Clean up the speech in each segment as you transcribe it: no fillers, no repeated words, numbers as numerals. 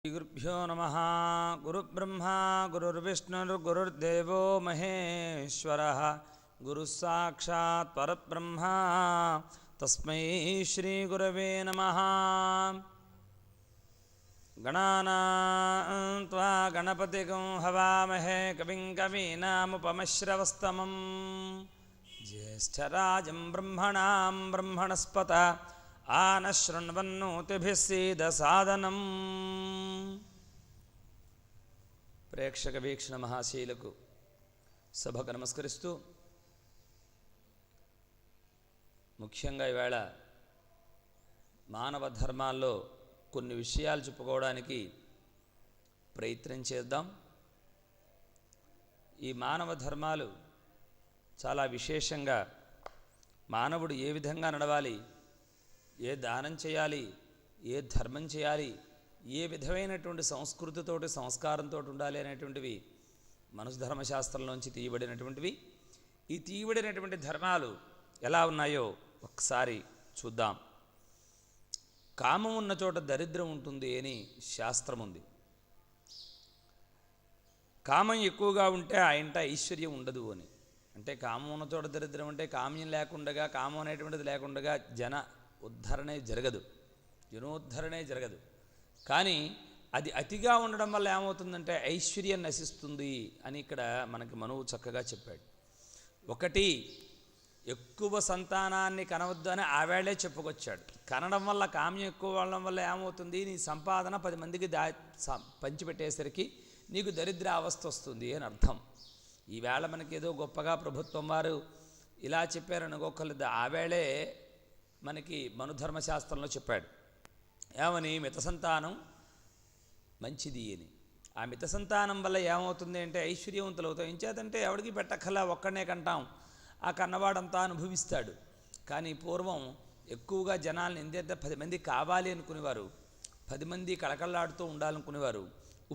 श्रीगुरुभ्यो नमः। गुरुब्रह्मा गुरुर्विष्णुर्गुरुर्देवो महेश्वरः गुरुस्साक्षात् परब्रह्मा तस्मै श्रीगुरवे नमः। गणानां त्वा गणपतिगं हवामहे कविं कवीनामुपमश्रवस्तमं ज्येष्ठराजं ब्रह्मणां ब्रह्मणस्पत आनशृण्वन्नोतिभिः सीदसादनं। ప్రేక్షక వీక్షణ మహాశీలకు సభకు నమస్కరిస్తూ, ముఖ్యంగా ఈవేళ మానవ ధర్మాల్లో కొన్ని విషయాలు చెప్పుకోవడానికి ప్రయత్నం చేద్దాం. ఈ మానవ ధర్మాలు చాలా విశేషంగా మానవుడు ఏ విధంగా నడవాలి, ఏ దానం చేయాలి, ఏ ధర్మం చేయాలి, ఏ విధమైనటువంటి సంస్కృతితోటి సంస్కారంతో ఉండాలి అనేటువంటివి మనసు ధర్మశాస్త్రంలోంచి తీయబడినటువంటివి. ఈ తీయబడినటువంటి ధర్మాలు ఎలా ఉన్నాయో ఒకసారి చూద్దాం. కామం ఉన్న చోట దరిద్రం ఉంటుంది అని శాస్త్రం ఉంది. కామం ఎక్కువగా ఉంటే ఆ ఇంట ఐశ్వర్యం ఉండదు అని. అంటే కామం ఉన్న చోట దరిద్రం అంటే కామ్యం లేకుండా, కామం అనేటువంటిది లేకుండా జన ఉద్ధరణే జరగదు, జనోద్ధరణే జరగదు. కానీ అది అతిగా ఉండడం వల్ల ఏమవుతుందంటే ఐశ్వర్యం నశిస్తుంది అని ఇక్కడ మనకి మనువు చక్కగా చెప్పాడు. ఒకటి, ఎక్కువ సంతానాన్ని కనవద్దు అని ఆవేళే చెప్పుకొచ్చాడు. కనడం వల్ల, కామ్యం ఎక్కువ ఉండడం వల్ల ఏమవుతుంది, నీ సంపాదన 10 మందికి పంచిపెట్టేసరికి నీకు దరిద్ర అవస్థ వస్తుంది అని అర్థం. ఈవేళ మనకేదో గొప్పగా ప్రభుత్వం వారు ఇలా చెప్పారనుకోకలేదు. ఆవేళే మనకి మనుధర్మశాస్త్రంలో చెప్పాడు. ఏమని, మిత సంతానం మంచిది అని. ఆ మిత సంతానం వల్ల ఏమవుతుంది అంటే ఐశ్వర్యవంతులు అవుతాం. ఎంచేతంటే ఎవడికి పెట్టక్కలా, ఒక్కడనే కంటాం, ఆ కన్నవాడంతా అనుభవిస్తాడు. కానీ పూర్వం ఎక్కువగా జనాలను ఎంతైతే 10 మంది కావాలి అనుకునేవారు, 10 మంది కళకళలాడుతూ ఉండాలనుకునేవారు.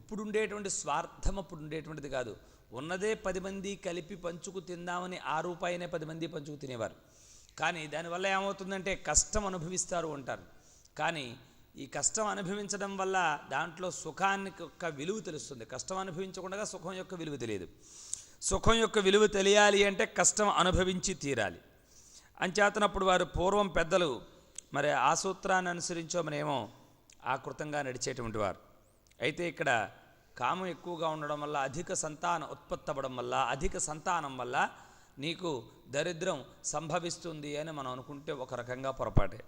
ఇప్పుడు ఉండేటువంటి స్వార్థం అప్పుడు ఉండేటువంటిది కాదు. ఉన్నదే 10 మంది కలిపి పంచుకు తిందామని ఆ రూపాయినే 10 మంది పంచుకు తినేవారు. కానీ దానివల్ల ఏమవుతుందంటే కష్టం అనుభవిస్తారు అంటారు. కానీ ఈ కష్టం అనుభవించడం వల్ల దాంట్లో సుఖాన్ని యొక్క విలువ తెలుస్తుంది. కష్టం అనుభవించకుండా సుఖం యొక్క విలువ తెలియదు. సుఖం యొక్క విలువ తెలియాలి అంటే కష్టం అనుభవించి తీరాలి. అంచేతనప్పుడు వారు పూర్వం పెద్దలు మరి ఆ సూత్రాన్ని అనుసరించో మనేమో ఆకృతంగా నడిచేటువంటి వారు. అయితే ఇక్కడ కామం ఎక్కువగా ఉండడం వల్ల, అధిక సంతానం ఉత్పత్తి అవ్వడం వల్ల, అధిక సంతానం వల్ల నీకు దరిద్రం సంభవిస్తుంది అని మనం అనుకుంటే ఒక రకంగా పొరపాటే.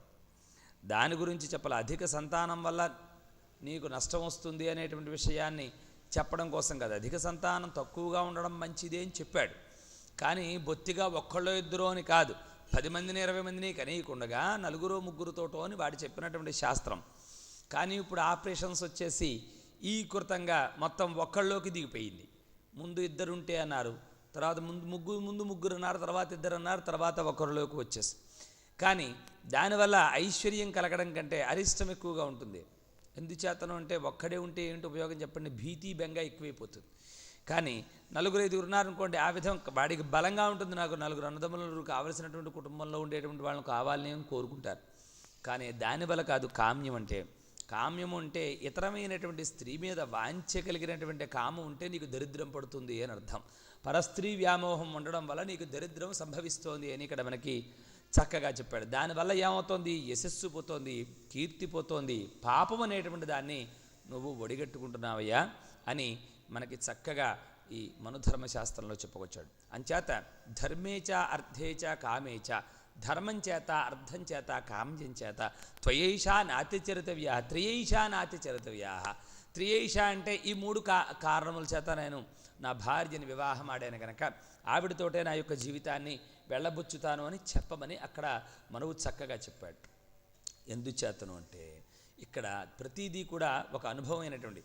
దాని గురించి చెప్పాలి. అధిక సంతానం వల్ల నీకు నష్టం వస్తుంది అనేటువంటి విషయాన్ని చెప్పడం కోసం కాదు. అధిక సంతానం తక్కువగా ఉండడం మంచిదే అని చెప్పాడు. కానీ బొత్తిగా ఒక్కళ్ళో ఇద్దరో అని కాదు, 10 మందిని 20 మందిని కనీయకుండగా 4 3తోటో అని వాడు చెప్పినటువంటి శాస్త్రం. కానీ ఇప్పుడు ఆపరేషన్స్ వచ్చేసి ఈ కృతంగా మొత్తం ఒక్కళ్ళలోకి దిగిపోయింది. ముందు 2 ఉంటే అన్నారు, తర్వాత ముందు ముగ్గురు అన్నారు, తర్వాత 2 అన్నారు, తర్వాత ఒకరిలోకి వచ్చేసి. కానీ దానివల్ల ఐశ్వర్యం కలగడం కంటే అరిష్టం ఎక్కువగా ఉంటుంది. ఎందుచేతను అంటే ఒక్కడే ఉంటే ఏంటి ఉపయోగం చెప్పండి, భీతి బెంగ ఎక్కువైపోతుంది. కానీ 4 5 ఉన్నారనుకోండి, ఆ విధం వాడికి బలంగా ఉంటుంది. నాకు 4 అన్నదమ్ములు కావలసినటువంటి కుటుంబంలో ఉండేటువంటి వాళ్ళని కావాలని అని కోరుకుంటారు. కానీ దానివల్ల కాదు. కామ్యం అంటే ఇతరమైనటువంటి స్త్రీ మీద వాంఛ కలిగినటువంటి కామం ఉంటే నీకు దరిద్రం పడుతుంది అని అర్థం. పరస్త్రీ వ్యామోహం ఉండడం వల్ల నీకు దరిద్రం సంభవిస్తోంది అని ఇక్కడ మనకి చక్కగా చెప్పాడు. దానివల్ల ఏమవుతోంది, యశస్సు పోతోంది, కీర్తి పోతోంది, పాపం అనేటువంటి దాన్ని నువ్వు ఒడిగట్టుకుంటున్నావయ్యా అని మనకి చక్కగా ఈ మనుధర్మశాస్త్రంలో చెప్పుకొచ్చాడు. అంచేత ధర్మేచ అర్థేచ కామేచ, ధర్మం చేత, అర్థం చేత, కామ్యం చేత త్వయైషా నాతిచరితవ్యా, త్రియైషా నాతిచరితవ్యా. త్రియైష అంటే ఈ 3 కారణముల చేత నేను నా భార్యని వివాహం ఆడాను కనుక ఆవిడతోటే నా యొక్క జీవితాన్ని వెళ్ళబుచ్చుతాను అని చెప్పమని అక్కడ మనువు చక్కగా చెప్పాడు. ఎందుచేతను అంటే ఇక్కడ ప్రతిదీ కూడా ఒక అనుభవమైనటువంటి,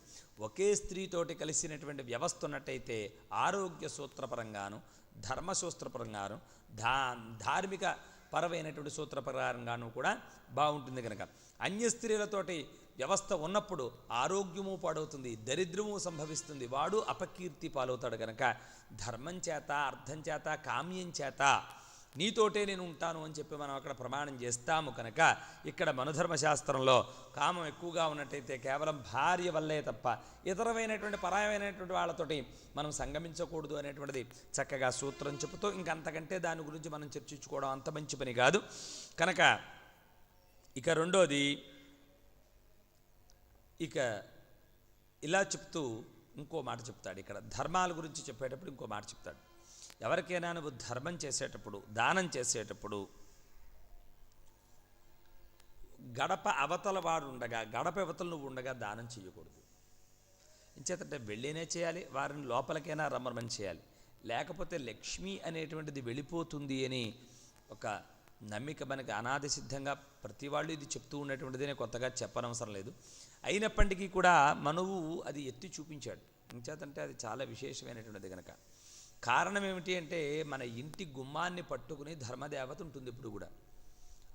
ఒకే స్త్రీతోటి కలిసినటువంటి వ్యవస్థ ఉన్నట్టయితే ఆరోగ్య సూత్రపరంగాను, ధర్మసూత్రపరంగాను, ధార్మిక పరమైనటువంటి సూత్ర ప్రకారంగాను కూడా బాగుంటుంది. కనుక అన్య స్త్రీలతోటి వ్యవస్థ ఉన్నప్పుడు ఆరోగ్యము పాడవుతుంది, దరిద్రము సంభవిస్తుంది, వాడు అపకీర్తి పాలవుతాడు. కనుక ధర్మం చేత, అర్థం చేత, కామ్యం చేత నీతోటే నేను ఉంటాను అని చెప్పి మనం అక్కడ ప్రమాణం చేస్తాము. కనుక ఇక్కడ మనుధర్మశాస్త్రంలో కామం ఎక్కువగా ఉన్నట్టయితే కేవలం భార్య వల్లే తప్ప ఇతరమైనటువంటి పరాయమైనటువంటి వాళ్ళతోటి మనం సంగమించకూడదు అనేటువంటిది చక్కగా సూత్రం చెబుతూ ఇంకంతకంటే దాని గురించి మనం చర్చించుకోవడం అంత మంచి పని కాదు. కనుక ఇక రెండోది, ఇక ఇలా చెప్తూ ఇంకో మాట చెప్తాడు. ఇక్కడ ధర్మాల గురించి చెప్పేటప్పుడు ఇంకో మాట చెప్తాడు. ఎవరికైనా నువ్వు ధర్మం చేసేటప్పుడు, దానం చేసేటప్పుడు గడప అవతల వాడు ఉండగా, గడప అవతల నువ్వు ఉండగా దానం చేయకూడదు. ఇంచేతంటే వెళ్ళినే చేయాలి, వారిని లోపలికైనా రమ్మని చేయాలి. లేకపోతే లక్ష్మి అనేటువంటిది వెళ్ళిపోతుంది అని ఒక నమ్మిక మనకి అనాది సిద్ధంగా ప్రతి వాళ్ళు ఇది చెప్తూ ఉన్నటువంటిదే, కొత్తగా చెప్పనవసరం లేదు. అయినప్పటికీ కూడా మనువు అది ఎత్తి చూపించాడు. ఇంచేతంటే అది చాలా విశేషమైనటువంటిది కనుక. కారణం ఏమిటి అంటే మన ఇంటి గుమ్మాన్ని పట్టుకుని ధర్మదేవత ఉంటుంది ఇప్పుడు కూడా.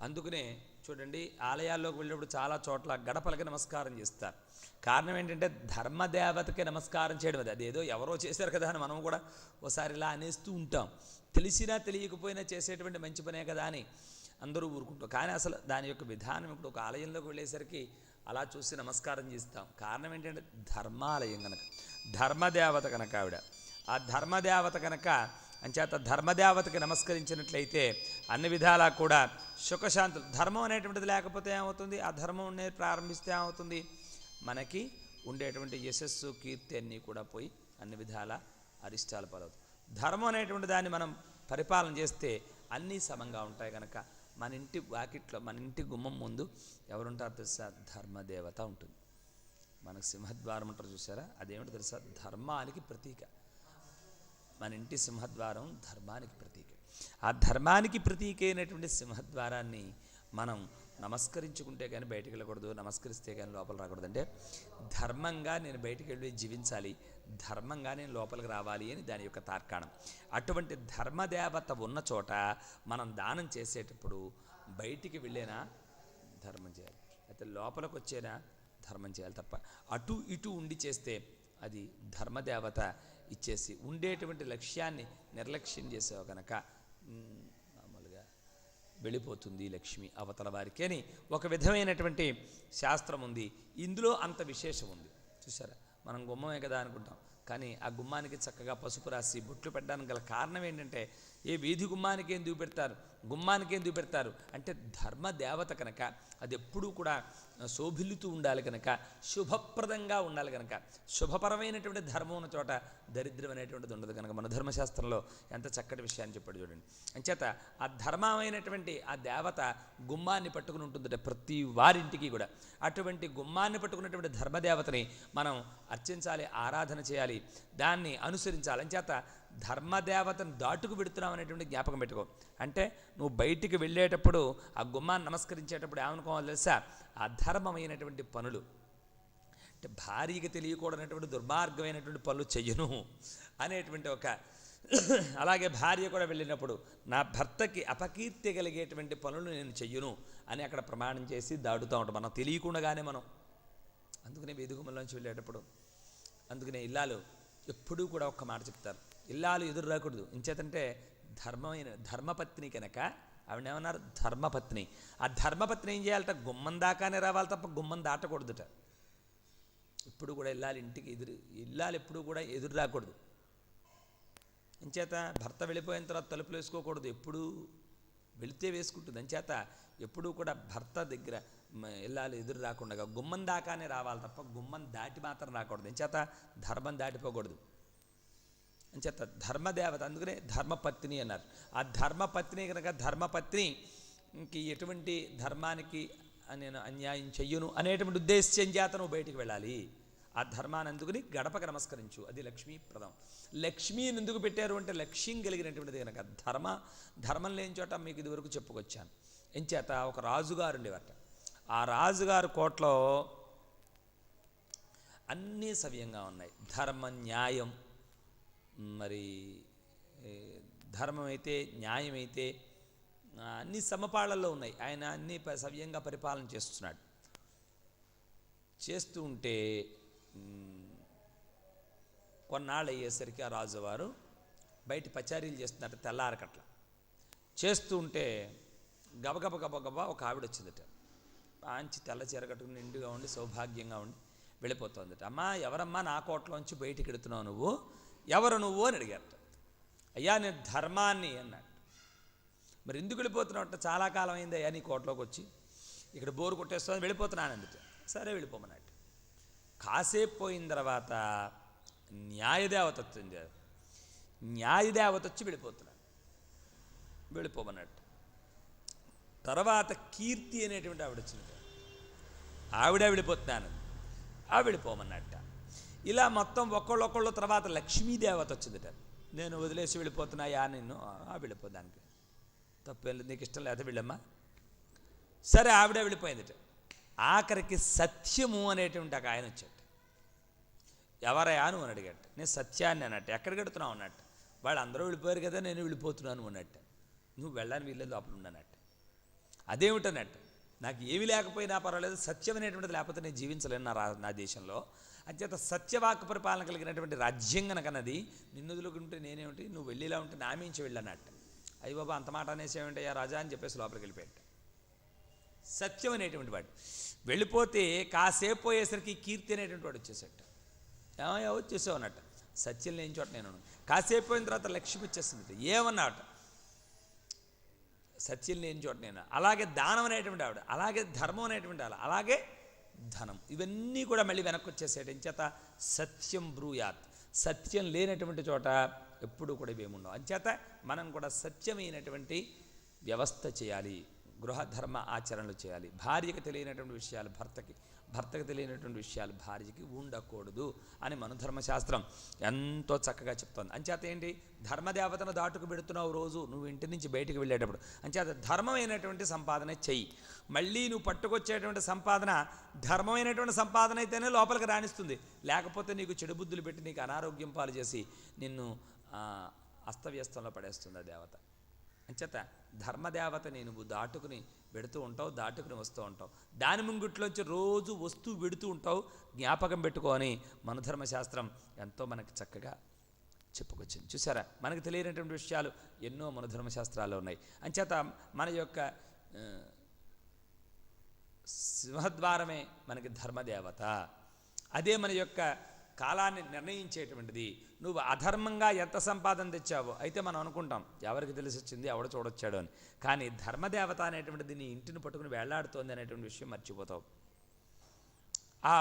అందుకనే చూడండి, ఆలయాల్లోకి వెళ్ళినప్పుడు చాలా చోట్ల గడపలకి నమస్కారం చేస్తారు. కారణం ఏంటంటే ధర్మదేవతకి నమస్కారం చేయడం. అదేదో ఎవరో చేశారు కదా అని మనం కూడా ఒకసారి ఇలా అనేస్తూ ఉంటాం. తెలిసినా తెలియకపోయినా చేసేటువంటి మంచి పనే కదా అని అందరూ ఊరుకుంటాం. కానీ అసలు దాని యొక్క విధానం ఇప్పుడు ఒక ఆలయంలోకి వెళ్ళేసరికి అలా చూసి నమస్కారం చేస్తాం. కారణం ఏంటంటే ధర్మాలయం కనుక, ధర్మదేవత కనుక ఆవిడ. ఆ ధర్మదేవత కనుక అంచేత ధర్మదేవతకి నమస్కరించినట్లయితే అన్ని విధాలా కూడా సుఖశాంతులు. ధర్మం అనేటువంటిది లేకపోతే ఏమవుతుంది? ఆ ధర్మం అనేది ప్రారంభిస్తే ఏమవుతుంది? మనకి ఉండేటువంటి యశస్సు, కీర్తి అన్నీ కూడా పోయి అన్ని విధాల అరిష్టాలు పాలవుతుంది. ధర్మం అనేటువంటి దాన్ని మనం పరిపాలన చేస్తే అన్నీ సమంగా ఉంటాయి. కనుక మన ఇంటి వాకిట్లో, మన ఇంటి గుమ్మం ముందు ఎవరుంటారు తెలుసా? ధర్మదేవత ఉంటుంది. మనకు సింహద్వారం ఉంటారు చూసారా, అదేమిటో తెలుసా? ధర్మానికి ప్రతీక. మన ఇంటి సింహద్వారం ధర్మానికి ప్రతీక. ఆ ధర్మానికి ప్రతీక అయినటువంటి సింహద్వారాన్ని మనం నమస్కరించుకుంటే కానీ బయటికి వెళ్ళకూడదు, నమస్కరిస్తే కానీ లోపల రాకూడదు. అంటే ధర్మంగా నేను బయటికి వెళ్ళి జీవించాలి, ధర్మంగా నేను లోపలికి రావాలి అని దాని యొక్క తార్కాణం. అటువంటి ధర్మదేవత ఉన్న చోట మనం దానం చేసేటప్పుడు బయటికి వెళ్ళేనా ధర్మం చేయాలి, అయితే లోపలికి వచ్చేనా ధర్మం చేయాలి తప్ప అటు ఇటు ఉండి చేస్తే అది ధర్మదేవత ఇచ్చేసి ఉండేటువంటి లక్ష్యాన్ని నిర్లక్ష్యం చేసావు కనుక మామూలుగా వెళ్ళిపోతుంది లక్ష్మి అవతల వారికి అని ఒక విధమైనటువంటి శాస్త్రం ఉంది. ఇందులో అంత విశేషం ఉంది. చూసారా, మనం గుమ్మమే కదా అనుకుంటాం, కానీ ఆ గుమ్మానికి చక్కగా పసుపు రాసి బొట్లు పెట్టడానికి గల కారణం ఏంటంటే, ఏ వీధి గుమ్మానికి ఏం పెడతారు, గుమ్మానికి ఏం పెడతారు అంటే ధర్మదేవత కనుక అది ఎప్పుడూ కూడా శోభిల్లుతూ ఉండాలి కనుక, శుభప్రదంగా ఉండాలి కనుక. శుభపరమైనటువంటి ధర్మం ఉన్న చోట దరిద్రం అనేటువంటిది ఉండదు కనుక మన ధర్మశాస్త్రంలో ఎంత చక్కటి విషయాన్ని చెప్పాడు చూడండి. అంచేత ఆ ధర్మమైనటువంటి ఆ దేవత గుమ్మాన్ని పట్టుకుని ఉంటుందట ప్రతి వారింటికి కూడా. అటువంటి గుమ్మాన్ని పట్టుకున్నటువంటి ధర్మదేవతని మనం అర్చించాలి, ఆరాధన చేయాలి, దాన్ని అనుసరించాలి. అంచేత ధర్మదేవతను దాటుకు పెడుతున్నాం అనేటువంటి జ్ఞాపకం పెట్టుకో. అంటే నువ్వు బయటికి వెళ్ళేటప్పుడు ఆ గుమ్మాన్ని నమస్కరించేటప్పుడు ఏమనుకోవాలి తెలుసా? అధర్మమైనటువంటి పనులు, అంటే భార్యకి తెలియకూడనటువంటి దుర్మార్గమైనటువంటి పనులు చెయ్యను అనేటువంటి ఒక, అలాగే భార్య కూడా వెళ్ళినప్పుడు నా భర్తకి అపకీర్తి కలిగేటువంటి పనులు నేను చెయ్యను అని అక్కడ ప్రమాణం చేసి దాటుతూ ఉంటాం మనం తెలియకుండానే మనం. అందుకనే వేదికమల్లోంచి వెళ్ళేటప్పుడు అందుకనే ఇల్లాలు ఎప్పుడూ కూడా ఒక్క మాట చెప్తారు, ఇల్లాలు ఎదురు రాకూడదు. ఇంచేతంటే ధర్మపత్ని కనుక ఆవిడ ఏమన్నారు? ధర్మపత్ని. ఆ ధర్మపత్ని ఏం చేయాలట? గుమ్మం దాకానే రావాలి తప్ప గుమ్మం దాటకూడదుట. ఎప్పుడు కూడా ఇల్లాలు ఎప్పుడు కూడా ఎదురు రాకూడదు. ఇంచేత భర్త వెళ్ళిపోయిన తర్వాత తలుపులు వేసుకోకూడదు, ఎప్పుడు వెళితే వేసుకుంటుంది. అంచేత ఎప్పుడూ కూడా భర్త దగ్గర ఇల్లాలు ఎదురు రాకుండా గుమ్మం దాకానే రావాలి తప్ప గుమ్మం దాటి మాత్రం రాకూడదు. అంచేత ధర్మం దాటిపోకూడదు. అంచేత ధర్మదేవత, అందుకనే ధర్మపత్ని అన్నారు. ఆ ధర్మపత్ని కనుక ధర్మపత్నికి ఎటువంటి ధర్మానికి నేను అన్యాయం చెయ్యను అనేటువంటి ఉద్దేశం చేత నువ్వు బయటికి వెళ్ళాలి. ఆ ధర్మాన్ని అందుకుని గడపకు నమస్కరించు, అది లక్ష్మీప్రదం. లక్ష్మీని ఎందుకు పెట్టారు అంటే లక్ష్యం కలిగినటువంటిది కనుక. ధర్మం లేని చోట మీకు ఇదివరకు చెప్పుకొచ్చాను. ఎంచేత ఒక రాజుగారు ఉండేవారట. ఆ రాజుగారు కోట్లో అన్నీ సవ్యంగా ఉన్నాయి. ధర్మం, న్యాయం, మరి ధర్మం అయితే న్యాయం అయితే అన్ని సమపాళ్లలో ఉన్నాయి. ఆయన అన్నీ సవ్యంగా పరిపాలన చేస్తున్నాడు. చేస్తూ ఉంటే కొన్నాళ్ళు అయ్యేసరికి ఆ రాజువారు బయట పచారీలు చేస్తున్నట్టు తెల్లారకట్ల చేస్తూ ఉంటే గబగబ గబగబా ఒక ఆవిడ వచ్చిందట. మంచి తెల్ల చీర కట్టుకుని నిండుగా ఉండి సౌభాగ్యంగా ఉండి వెళ్ళిపోతుందట. అమ్మా ఎవరమ్మా నా కోటలోంచి బయటికి ఎడుతున్నావు నువ్వు, ఎవరు నువ్వు అని అడిగారట. అయ్యా నేను ధర్మాన్ని అన్నాడు. మరి ఎందుకు వెళ్ళిపోతున్నావు? చాలా కాలం అయింది అయ్యా నీ కోటలోకి వచ్చి, ఇక్కడ బోరు కొట్టేస్తుంది వెళ్ళిపోతున్నాను అందుకే. సరే వెళ్ళిపోమన్నట్టు. కాసేపు పోయిన తర్వాత న్యాయదేవత వచ్చింది. న్యాయదేవత వచ్చి వెళ్ళిపోమన్నట్టు. తర్వాత కీర్తి అనేటువంటి ఆవిడ వచ్చింది. ఆవిడ వెళ్ళిపోతున్నాను, వెళ్ళిపోమన్నట్ట. ఇలా మొత్తం ఒకళ్ళొకళ్ళు. తర్వాత లక్ష్మీదేవత వచ్చిందట. నేను వదిలేసి వెళ్ళిపోతున్నాయా నిన్ను, వెళ్ళిపోదానికి తప్పేం నీకు ఇష్టం లేదా వెళ్ళమ్మా. సరే ఆవిడ వెళ్ళిపోయిందట. ఆఖరికి సత్యము అనేటువంటి ఒక ఆయన వచ్చాడు. ఎవరయా నువ్వు అని అడిగట. నేను సత్యాన్ని అన్నట్టు. ఎక్కడికి వెడుతున్నావు అన్నట్టు. వాళ్ళు అందరూ వెళ్ళిపోయారు కదా, నేను వెళ్ళిపోతున్నాను అన్నట్టు. నువ్వు వెళ్ళడానికి వీళ్ళేది లోపల ఉండనట్టు. అదేమిటన్నట్టు. నాకు ఏమి లేకపోయినా పర్వాలేదు, సత్యం అనేటువంటిది లేకపోతే నేను జీవించలేను నా దేశంలో. అంచేత సత్యవాక్ పరిపాలన కలిగినటువంటి రాజ్యం కనుకన్నది నిన్ను వదులుకుంటే నేనేమిటి, నువ్వు వెళ్ళిలా ఉంటే నా మించి వెళ్ళన్నట్టు. అయ్యి బాబా అంత మాట అనేసేమిటయ్యా రాజా అని చెప్పేసి లోపలికి వెళ్ళిపోయాడు. సత్యం అనేటువంటి వాడు వెళ్ళిపోతే కాసేపు పోయేసరికి కీర్తి అనేటువంటి వాడు వచ్చేసట. ఏమయ్యా వచ్చేసావు అన్నట్టు. సత్యం లేని చోట నేను. కాసేపు పోయిన తర్వాత లక్ష్మి వచ్చేస్తుంది. ఏమన్నట, సత్యం లేని చోట నేను. అలాగే దానం అనేటువంటి ఆవిడ, అలాగే ధర్మం అనేటువంటి ఆవిడ, అలాగే ధనం, ఇవన్నీ కూడా మళ్ళీ వెనక్కి వచ్చేసేట. ఇంచేత సత్యం బ్రూయాత్, సత్యం లేనటువంటి చోట ఎప్పుడు కూడా ఇవేముండవు. అంచేత మనం కూడా సత్యమైనటువంటి వ్యవస్థ చేయాలి, గృహధర్మ ఆచరణలు చేయాలి. భార్యకు తెలియనటువంటి విషయాలు భర్తకు తెలియనటువంటి విషయాలు భార్యకి ఉండకూడదు అని మన ధర్మశాస్త్రం ఎంతో చక్కగా చెప్తోంది. అంచేత ఏంటి, ధర్మదేవతను దాటుకు పెడుతున్నావు రోజు నువ్వు ఇంటి నుంచి బయటికి వెళ్ళేటప్పుడు. అంచేత ధర్మమైనటువంటి సంపాదన చెయ్యి. మళ్ళీ నువ్వు పట్టుకొచ్చేటువంటి సంపాదన ధర్మమైనటువంటి సంపాదన అయితేనే లోపలికి రాణిస్తుంది. లేకపోతే నీకు చెడు బుద్ధులు పెట్టి నీకు అనారోగ్యం పాలు చేసి నిన్ను అస్తవ్యస్తంలో పడేస్తుంది ఆ దేవత. అంచేత ధర్మదేవతని నువ్వు దాటుకుని పెడుతూ ఉంటావు, దాటుకుని వస్తూ ఉంటావు. దాని ముంగిట్లోంచి రోజు వస్తూ పెడుతూ ఉంటావు. జ్ఞాపకం పెట్టుకొని మన ధర్మశాస్త్రం ఎంతో మనకి చక్కగా చెప్పుకొచ్చింది. చూసారా, మనకు తెలియనటువంటి విషయాలు ఎన్నో మన ధర్మశాస్త్రాల్లో ఉన్నాయి. అంచేత మన యొక్క సింహద్వారమే మనకి ధర్మదేవత. అదే మన యొక్క కాలాన్ని నిర్ణయించేటువంటిది. నువ్వు అధర్మంగా ఎంత సంపాదన తెచ్చావో అయితే మనం అనుకుంటాం ఎవరికి తెలిసి వచ్చింది, ఎవడ చూడొచ్చాడు అని. కానీ ధర్మదేవత అనేటువంటిది నీ ఇంటిని పట్టుకుని వేళ్లాడుతోంది అనేటువంటి విషయం మర్చిపోతావు. ఆ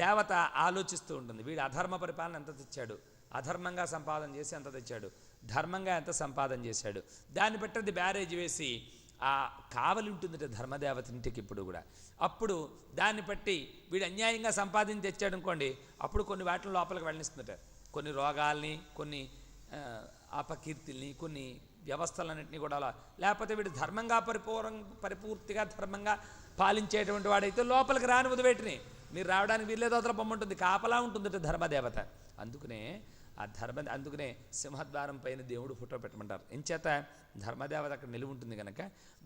దేవత ఆలోచిస్తూ ఉంటుంది, వీడు అధర్మ పరిపాలన ఎంత తెచ్చాడు, అధర్మంగా సంపాదన చేసి ఎంత తెచ్చాడు, ధర్మంగా ఎంత సంపాదన చేశాడు, దాన్ని బట్టి అది బ్యారేజ్ వేసి ఆ కావలి ఉంటుందట ధర్మదేవత ఇంటికి ఇప్పుడు కూడా. అప్పుడు దాన్ని బట్టి వీడు అన్యాయంగా సంపాదించి తెచ్చాడు అనుకోండి, అప్పుడు కొన్ని వాటిని లోపలికి వెళ్ళనిస్తుందట. కొన్ని రోగాల్ని, కొన్ని అపకీర్తిల్ని, కొన్ని వ్యవస్థలన్నింటినీ కూడా అలా. లేకపోతే వీడు ధర్మంగా పరిపూర్తిగా ధర్మంగా పాలించేటువంటి వాడైతే లోపలికి రానివ్వదు. వేటిని మీరు రావడానికి వీళ్ళేదో అతల బొమ్మ ఉంటుంది, కాపలా ఉంటుందట ధర్మదేవత. అందుకనే సింహద్వారం పైన దేవుడు ఫోటో పెట్టమంటారు. ఎంచేత ధర్మదేవత అక్కడ నిలువ ఉంటుంది కనుక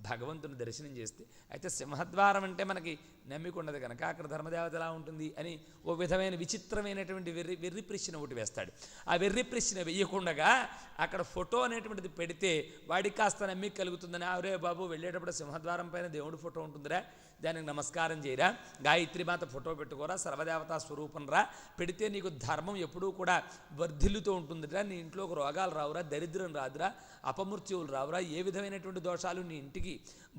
భగవంతుని దర్శనం చేస్తే. అయితే సింహద్వారం అంటే మనకి నమ్మిక ఉండదు కనుక అక్కడ ధర్మదేవత ఎలా ఉంటుంది అని ఓ విధమైన విచిత్రమైనటువంటి వెర్రి ప్రశ్న ఒకటి వేస్తాడు. ఆ వెర్రి ప్రశ్న వెయ్యకుండగా అక్కడ ఫోటో అనేటువంటిది పెడితే వాడికి కాస్త నమ్మిక కలుగుతుందని, అవరే బాబు వెళ్ళేటప్పుడు సింహద్వారం పైన దేవుడి ఫోటో ఉంటుందిరా, దానికి నమస్కారం చేయరా, గాయత్రిమాత ఫోటో పెట్టుకోరా, సర్వదేవతా స్వరూపం రా, పెడితే నీకు ధర్మం ఎప్పుడూ కూడా వర్ధిల్లుతూ ఉంటుందిరా, నీ ఇంట్లోకి రోగాలు రావురా, దరిద్రం రాదురా, అపమృత్యువులు రావురా, ఏ విధమైనటువంటి దోషాలు నీ ఇంటికి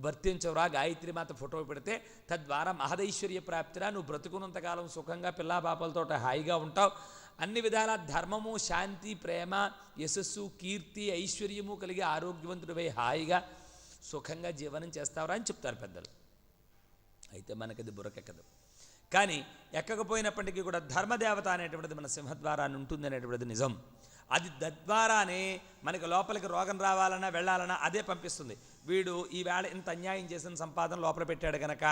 వర్తించవురా, గాయత్రిమాత ఫోటో పెడితే తద్వారా మహదైశ్వర్య ప్రాప్తిరా, నువ్వు బ్రతుకున్నంతకాలం సుఖంగా పిల్లాపాపలతో హాయిగా ఉంటావు, అన్ని విధాల ధర్మము, శాంతి, ప్రేమ, యశస్సు, కీర్తి, ఐశ్వర్యము కలిగి ఆరోగ్యవంతుడిపై హాయిగా సుఖంగా జీవనం చేస్తావురా అని చెప్తారు పెద్దలు. అయితే మనకది బుర్రకెక్కదు. కానీ ఎక్కకపోయినప్పటికీ కూడా ధర్మదేవత అనేటువంటిది మన సింహద్వారాన్ని ఉంటుంది అనేటువంటిది నిజం. అది తద్వారానే మనకి లోపలికి రోగం రావాలన్నా వెళ్ళాలన్నా అదే పంపిస్తుంది. వీడు ఈవేళ ఇంత అన్యాయం చేసిన సంపాదన లోపల పెట్టాడు కనుక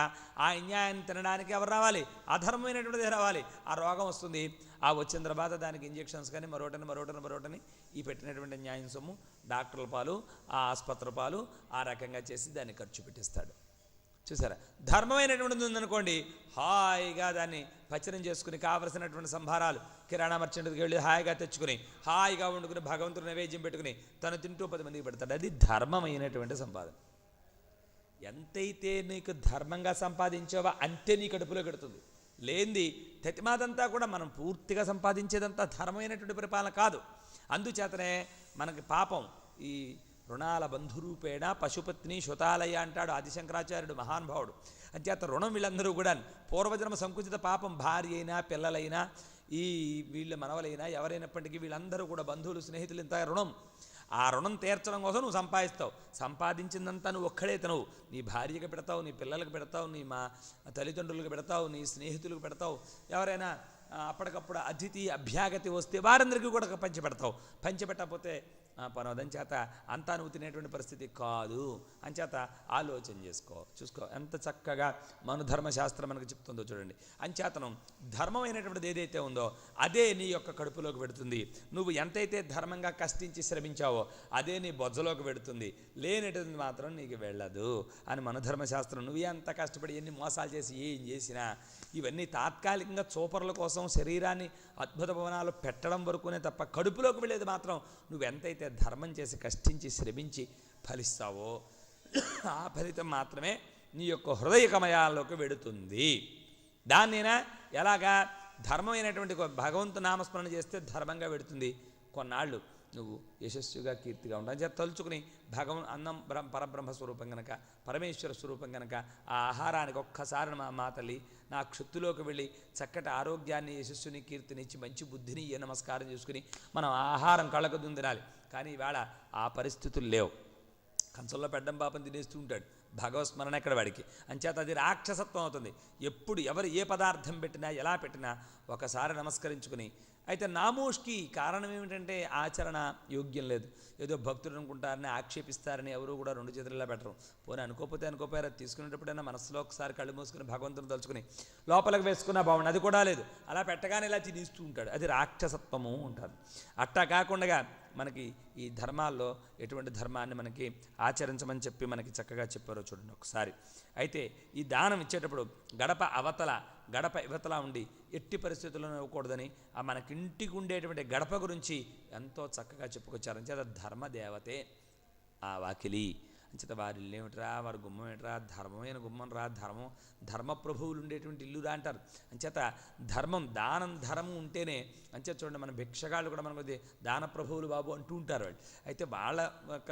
ఆ అన్యాయాన్ని తినడానికి ఎవరు రావాలి, అధర్మమైనటువంటిది రావాలి, ఆ రోగం వస్తుంది. ఆ వచ్చిన తర్వాత దానికి ఇంజెక్షన్స్ కానీ మరోటని ఈ పెట్టినటువంటి న్యాయం సొమ్ము డాక్టర్ల పాలు, ఆ ఆసుపత్రుల పాలు, ఆ రకంగా చేసి దాన్ని ఖర్చు పెట్టిస్తాడు. చూసారా? ధర్మమైనటువంటిది ఉందనుకోండి, హాయిగా దాన్ని పచనం చేసుకుని కావలసినటువంటి సంభారాలు కిరాణా మర్చెంట్కి వెళ్ళి హాయిగా తెచ్చుకుని హాయిగా వండుకుని భగవంతుడు నైవేద్యం పెట్టుకుని తను తింటూ 10 మందికి పెడతాడు. అది ధర్మమైనటువంటి సంపాదన. ఎంతైతే నీకు ధర్మంగా సంపాదించావో అంతే నీ కడుపులో పెడుతుంది. లేనిది తతిమాదంతా కూడా మనం పూర్తిగా సంపాదించేదంతా ధర్మమైనటువంటి పరిపాలన కాదు. అందుచేతనే మనకి పాపం ఈ రుణాల బంధురూపేణ పశుపత్ని శుతాలయ అంటాడు ఆదిశంకరాచార్యుడు మహానుభావుడు. అంచేత రుణం వీళ్ళందరూ కూడా పూర్వజన్మ సంకుచిత పాపం, భార్య అయినా పిల్లలైనా ఈ వీళ్ళ మనవలైనా ఎవరైనప్పటికీ వీళ్ళందరూ కూడా బంధువులు స్నేహితులు ఇంత రుణం. ఆ రుణం తీర్చడం కోసం నువ్వు సంపాదిస్తావు. సంపాదించిందంతా నువ్వు ఒక్కడే తినవు, నీ భార్యకి పెడతావు, నీ పిల్లలకు పెడతావు, నీ మా తల్లిదండ్రులకు పెడతావు, నీ స్నేహితులకు పెడతావు. ఎవరైనా అప్పటికప్పుడు అతిథి అభ్యాగతి వస్తే వారందరికీ కూడా పంచిపెడతావు. పంచిపెట్టకపోతే పనోదం చేత అంతా నువ్వు తినేటువంటి పరిస్థితి కాదు. అంచేత ఆలోచన చూసుకో ఎంత చక్కగా మనుధర్మశాస్త్రం మనకు చెప్తుందో చూడండి. అంచేతనం ధర్మమైనటువంటిది ఏదైతే ఉందో అదే నీ యొక్క కడుపులోకి పెడుతుంది. నువ్వు ఎంతైతే ధర్మంగా కష్టించి శ్రమించావో అదే నీ బొజ్జలోకి పెడుతుంది. లేనిటువంటి మాత్రం నీకు వెళ్ళదు అని మనుధర్మశాస్త్రం. నువ్వు ఎంత కష్టపడి ఎన్ని మోసాలు చేసి ఏం చేసినా ఇవన్నీ తాత్కాలికంగా చూపర్ల కోసం శరీరాన్ని అద్భుత భవనాలు పెట్టడం వరకునే తప్ప కడుపులోకి వెళ్ళేది మాత్రం నువ్వెంతైతే ధర్మం చేసి కష్టించి శ్రమించి ఫలిస్తావో ఆ ఫలితం మాత్రమే నీ యొక్క హృదయ కమయాల్లోకి వెడుతుంది. దాన్నైనా ఎలాగా ధర్మమైనటువంటి భగవంతు నామస్మరణ చేస్తే ధర్మంగా వెడుతుంది. కొన్నాళ్ళు నువ్వు యశస్సుగా కీర్తిగా ఉంటావు. చేత తలుచుకుని అన్నం పరబ్రహ్మ స్వరూపం కనుక, పరమేశ్వర స్వరూపం కనుక ఆ ఆహారానికి ఒక్కసారి మా తల్లి నా క్షుత్తులోకి వెళ్ళి చక్కటి ఆరోగ్యాన్ని, యశస్సుని, కీర్తినిచ్చి మంచి బుద్ధిని నమస్కారం చేసుకుని మనం ఆహారం కళ్ళకు తినాలి. కానీ ఈవేళ ఆ పరిస్థితులు లేవు. కంచంలో పెడ్డం పాపం తినేస్తూ ఉంటాడు. భగవత్స్మరణ ఎక్కడ వాడికి. అంచేత అది రాక్షసత్వం అవుతుంది. ఎప్పుడు ఎవరు ఏ పదార్థం పెట్టినా ఎలా పెట్టినా ఒకసారి నమస్కరించుకుని. అయితే నామోష్కి కారణం ఏమిటంటే ఆచరణ యోగ్యం లేదు. ఏదో భక్తుడు అనుకుంటారని ఆక్షేపిస్తారని ఎవరు కూడా 2 చేతులలో పెట్టరు. పోనీ అనుకోపోయారు. తీసుకునేటప్పుడైనా మనసులో ఒకసారి కళ్ళు మూసుకుని భగవంతుని తలుచుకుని లోపలికి వేసుకున్నా బాగుండు. అది కూడా లేదు. అలా పెట్టగానే ఇలా తినేస్తూ ఉంటాడు. అది రాక్షసత్వము ఉంటుంది. అట్టా కాకుండా మనకి ఈ ధర్మాల్లో ఎటువంటి ధర్మాన్ని మనకి ఆచరించమని చెప్పి మనకి చక్కగా చెప్పారో చూడండి ఒకసారి. అయితే ఈ దానం ఇచ్చేటప్పుడు గడప అవతల గడప ఇవతల ఉండి ఎట్టి పరిస్థితుల్లో ఇవ్వకూడదని ఆ మనకింటికి ఉండేటువంటి గడప గురించి ఎంతో చక్కగా చెప్పుకొచ్చారు. అంచేత ధర్మదేవతే ఆ వాకిలి. అంచేత వారి ఇల్లు ఏమిట్రా, వారి గుమ్మం ఏమిట్రా, ధర్మమైన గుమ్మం రా, ధర్మప్రభువులు ఉండేటువంటి ఇల్లురా అంటారు. అంచేత ధర్మం, దానం ధర్మం ఉంటేనే. అంచేత చూడండి మన భిక్షగాళ్ళు కూడా మనకు దాన ప్రభువులు బాబు అంటూ ఉంటారు వాళ్ళు. అయితే వాళ్ళ